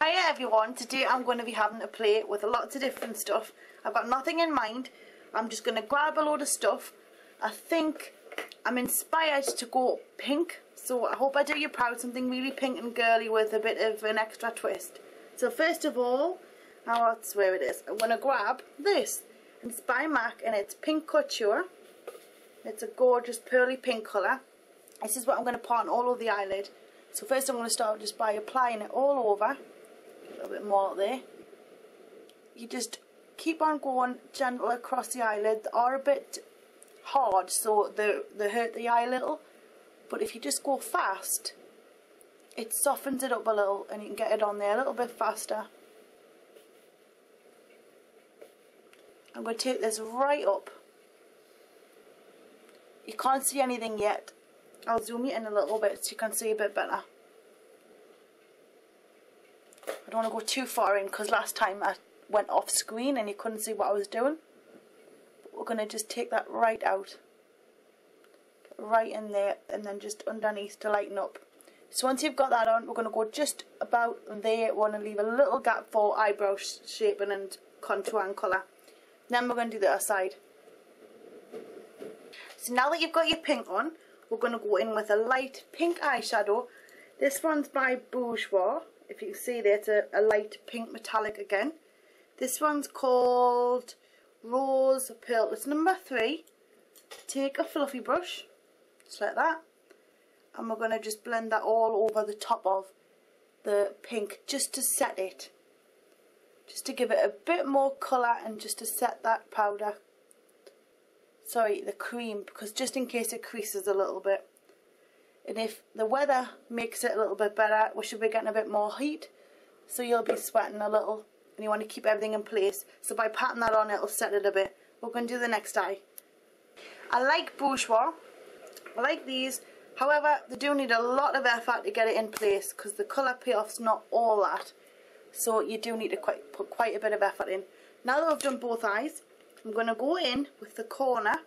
Hiya everyone, today I'm going to be having a play with lots of different stuff. I've got nothing in mind, I'm just going to grab a load of stuff. I think I'm inspired to go pink, so I hope I do you proud, something really pink and girly with a bit of an extra twist. So first of all, now that's where it is, I'm going to grab this, it's by MAC and it's Pink Couture. It's a gorgeous pearly pink colour. This is what I'm going to put on all over the eyelid. So first I'm going to start just by applying it all over. A little bit more out there. You just keep on going gentle across the eyelid. They are a bit hard, so they hurt the eye a little. But if you just go fast, it softens it up a little and you can get it on there a little bit faster. I'm going to take this right up. You can't see anything yet. I'll zoom you in a little bit so you can see a bit better. I don't want to go too far in because last time I went off screen and you couldn't see what I was doing. But we're going to just take that right out. Right in there and then just underneath to lighten up. So once you've got that on, we're going to go just about there. We want to leave a little gap for eyebrow shaping and contour and colour. Then we're going to do the other side. So now that you've got your pink on, we're going to go in with a light pink eyeshadow. This one's by Bourjois. If you can see there, it's a light pink metallic again. This one's called Rose Pearl. It's number 3. Take a fluffy brush, just like that. And we're going to just blend that all over the top of the pink, just to set it. Just to give it a bit more colour and just to set that powder. Sorry, the cream, because just in case it creases a little bit. And if the weather makes it a little bit better, we should be getting a bit more heat, so you'll be sweating a little and you want to keep everything in place. So by patting that on, it'll set it a bit. We're going to do the next eye. I like Bourjois. I like these. However, they do need a lot of effort to get it in place because the colour payoff's not all that. So you do need to put quite a bit of effort in. Now that I've done both eyes, I'm going to go in with the corner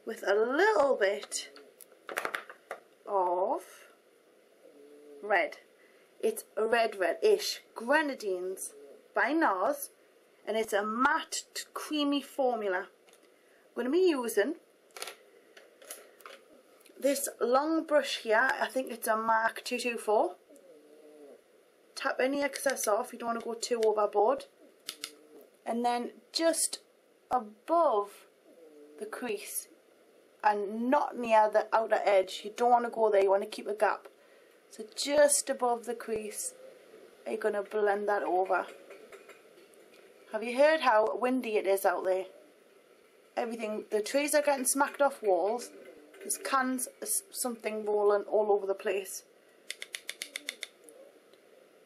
with a little bit of red. It's a red-ish. Grenadines by NARS, and it's a matte creamy formula. I'm going to be using this long brush here. I think it's a MAC 224. Tap any excess off, you don't want to go too overboard. And then just above the crease and not near the outer edge, you don't want to go there, you want to keep a gap. So just above the crease, you're going to blend that over. Have you heard how windy it is out there? Everything, the trees are getting smacked off walls, there's cans, something rolling all over the place.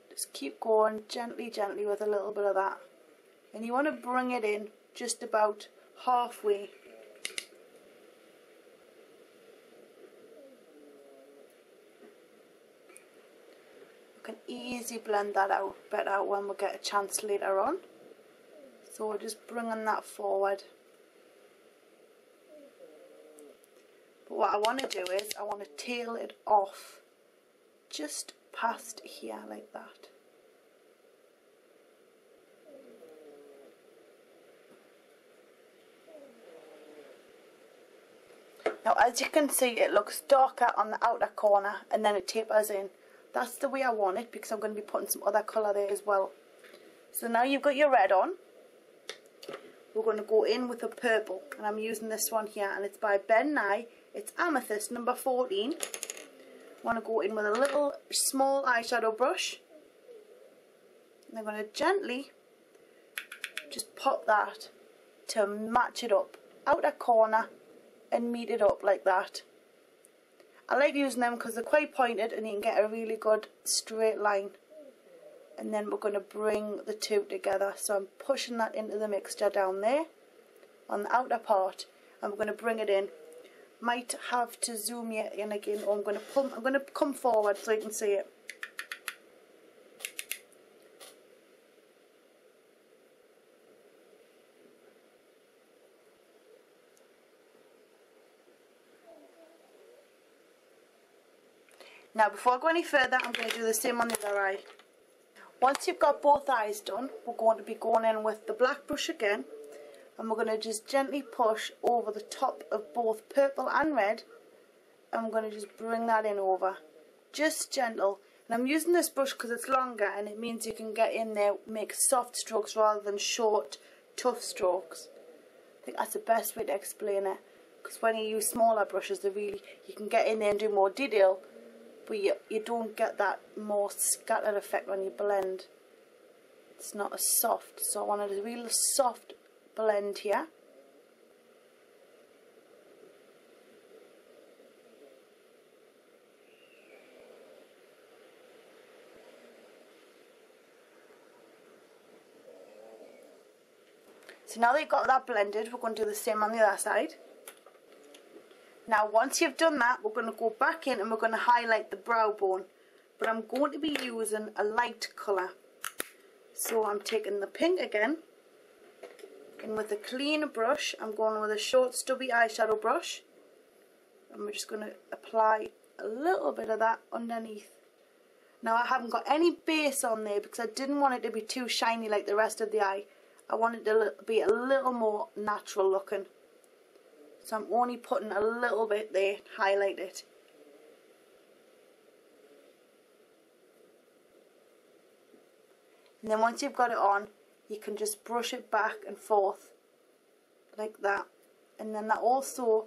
Just keep going gently with a little bit of that. And you want to bring it in just about halfway. We can easily blend that out better when we get a chance later on. So we're just bringing that forward. But what I want to do is I want to tail it off just past here like that. Now as you can see, it looks darker on the outer corner and then it tapers in. That's the way I want it because I'm going to be putting some other colour there as well. So now you've got your red on, we're going to go in with a purple, and I'm using this one here and it's by Ben Nye. It's Amethyst number 14. I want to go in with a little small eyeshadow brush and I'm going to gently just pop that to match it up, outer corner, and meet it up like that. I like using them because they're quite pointed and you can get a really good straight line. And then we're going to bring the two together. So I'm pushing that into the mixture down there on the outer part, and we're going to bring it in. Might have to zoom you in again, or I'm going to come forward so you can see it. Now before I go any further, I'm going to do the same on the other eye. Once you've got both eyes done, we're going to be going in with the black brush again, and we're going to just gently push over the top of both purple and red, and we're going to just bring that in over, just gentle. And I'm using this brush because it's longer, and it means you can get in there, make soft strokes rather than short, tough strokes. I think that's the best way to explain it, because when you use smaller brushes, you can get in there and do more detail, but you don't get that more scattered effect when you blend. It's not as soft, so I wanted a real soft blend here. So now that you've got that blended, we're going to do the same on the other side. Now once you've done that, we're going to go back in and we're going to highlight the brow bone. But I'm going to be using a light colour. So I'm taking the pink again, and with a clean brush, I'm going with a short stubby eyeshadow brush. And we're just going to apply a little bit of that underneath. Now I haven't got any base on there because I didn't want it to be too shiny like the rest of the eye. I want it to be a little more natural looking. So I'm only putting a little bit there, highlight it. And then once you've got it on, you can just brush it back and forth like that. And then that also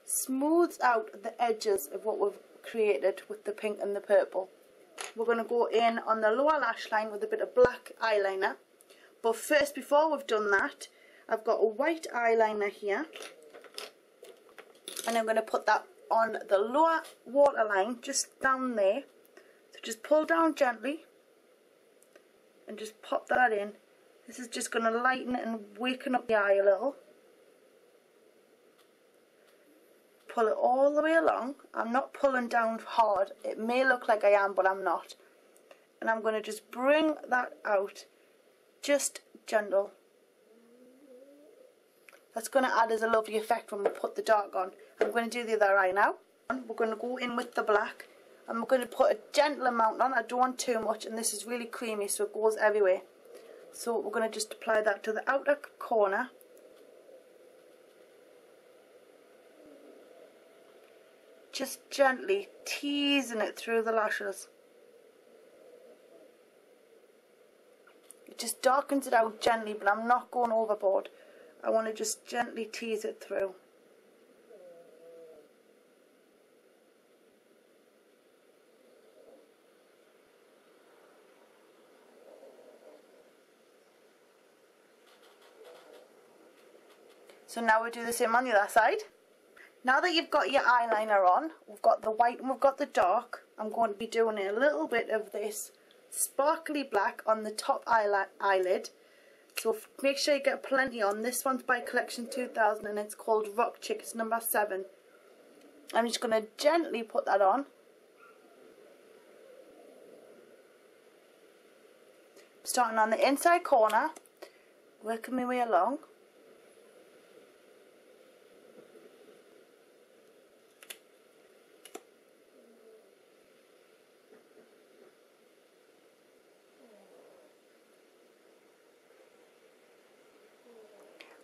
smooths out the edges of what we've created with the pink and the purple. We're going to go in on the lower lash line with a bit of black eyeliner. But first, before we've done that, I've got a white eyeliner here, and I'm going to put that on the lower waterline, just down there. So just pull down gently and just pop that in. This is just going to lighten it and waken up the eye a little. Pull it all the way along. I'm not pulling down hard. It may look like I am, but I'm not. And I'm going to just bring that out. Just gentle. That's going to add as a lovely effect when we put the dark on. I'm going to do the other eye now. We're going to go in with the black, and we're going to put a gentle amount on. I don't want too much, and this is really creamy, so it goes everywhere. So we're going to just apply that to the outer corner. Just gently teasing it through the lashes. It just darkens it out gently, but I'm not going overboard. I want to just gently tease it through. So now we do the same on the other side. Now that you've got your eyeliner on, we've got the white and we've got the dark, I'm going to be doing a little bit of this sparkly black on the top eyelid. So make sure you get plenty on. This one's by Collection 2000 and it's called Rock Chick. It's number 7. I'm just going to gently put that on. Starting on the inside corner, working my way along.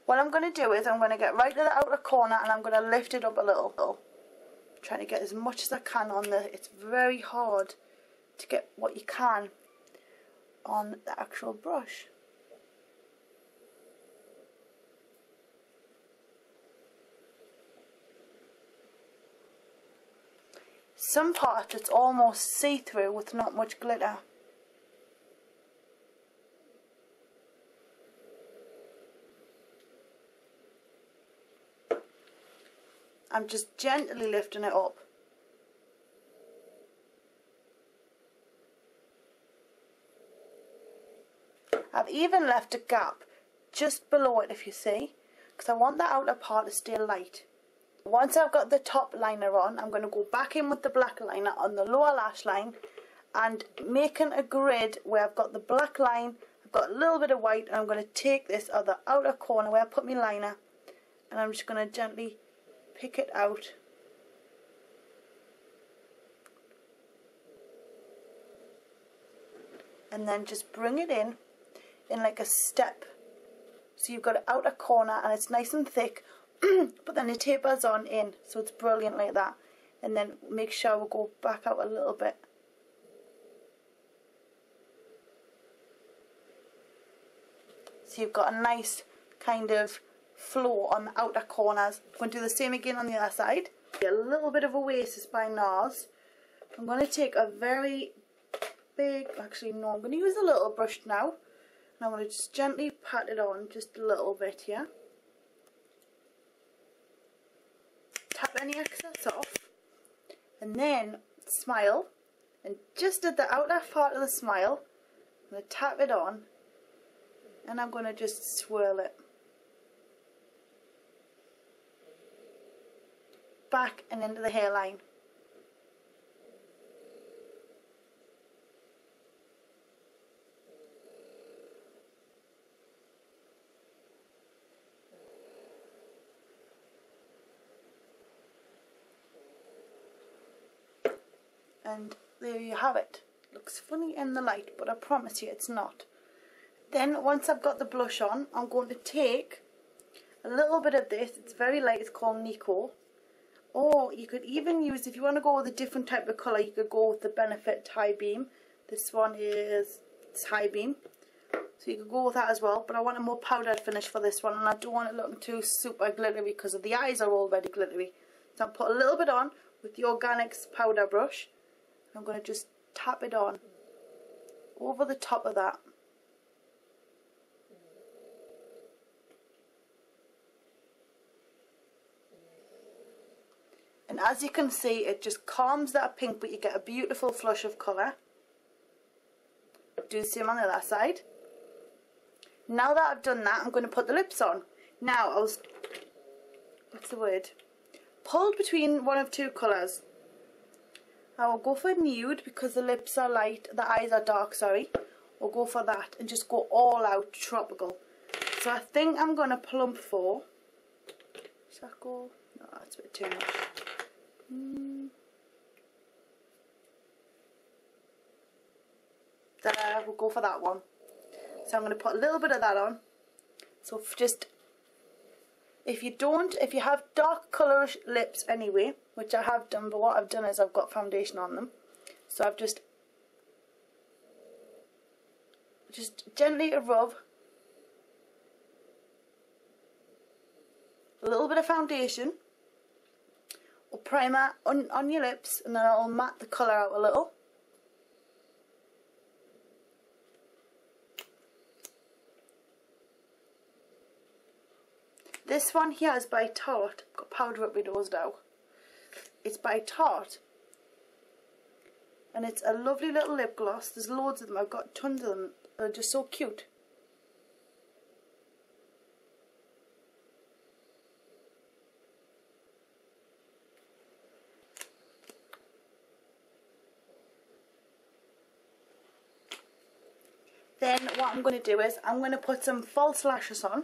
What I'm going to do is I'm going to get right to the outer corner and I'm going to lift it up a little. Trying to get as much as I can on there. It's very hard to get what you can on the actual brush. Some parts it's almost see-through with not much glitter. I'm just gently lifting it up. I've even left a gap just below it, if you see, because I want the outer part to stay light. Once I've got the top liner on, I'm going to go back in with the black liner on the lower lash line and making a grid where I've got the black line, I've got a little bit of white, and I'm going to take this other outer corner where I put my liner and I'm just going to gently pick it out. and then just bring it in like a step. So you've got an outer corner and it's nice and thick, but then it tapers on in, so it's brilliant like that. And then make sure we go back out a little bit. So you've got a nice kind of flow on the outer corners. I'm going to do the same again on the other side. A little bit of Oasis by NARS. I'm going to take a very big, actually no, I'm going to use a little brush now. And I'm going to just gently pat it on just a little bit here. Tap any excess off. And then smile. And just at the outer part of the smile, I'm going to tap it on. And I'm going to just swirl it back and into the hairline. And there you have it. Looks funny in the light, but I promise you it's not. Then once I've got the blush on, I'm going to take a little bit of this. It's very light, it's called Nico. Or you could even use, if you want to go with a different type of colour, you could go with the Benefit High Beam. This one is High Beam. So you could go with that as well, but I want a more powdered finish for this one, and I don't want it looking too super glittery because the eyes are already glittery. So I'll put a little bit on with the Organics powder brush. I'm going to just tap it on over the top of that. And as you can see, it just calms that pink, but you get a beautiful flush of colour. Do the same on the other side. Now that I've done that, I'm going to put the lips on. Now, what's the word? Pulled between one of two colours. I will go for nude because the lips are light, the eyes are dark, sorry. We'll go for that and just go all out tropical. So I think I'm going to plump for... Does that go? No, that's a bit too much. There, we'll go for that one. So I'm going to put a little bit of that on. So just, if you have dark colourish lips anyway, which I have done, but what I've done is I've got foundation on them. So I've just gently rub a little bit of foundation or primer on your lips, and then I'll matte the colour out a little. This one here is by Tarte. I've got powder up my nose now. It's by Tarte. And it's a lovely little lip gloss. There's loads of them. I've got tons of them. They're just so cute. Then what I'm going to do is I'm going to put some false lashes on,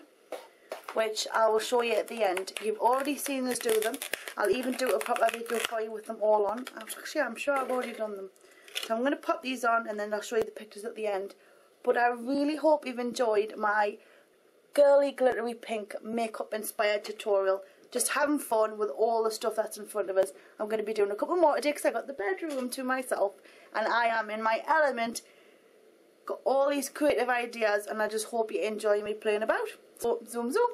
which I will show you at the end. You've already seen us do them. I'll even do a proper video for you with them all on. Actually, I'm sure I've already done them. So I'm going to pop these on and then I'll show you the pictures at the end. But I really hope you've enjoyed my girly glittery pink makeup inspired tutorial. Just having fun with all the stuff that's in front of us. I'm going to be doing a couple more today because I got the bedroom to myself and I am in my element. Got all these creative ideas and I just hope you enjoy me playing about. So zoom zoom.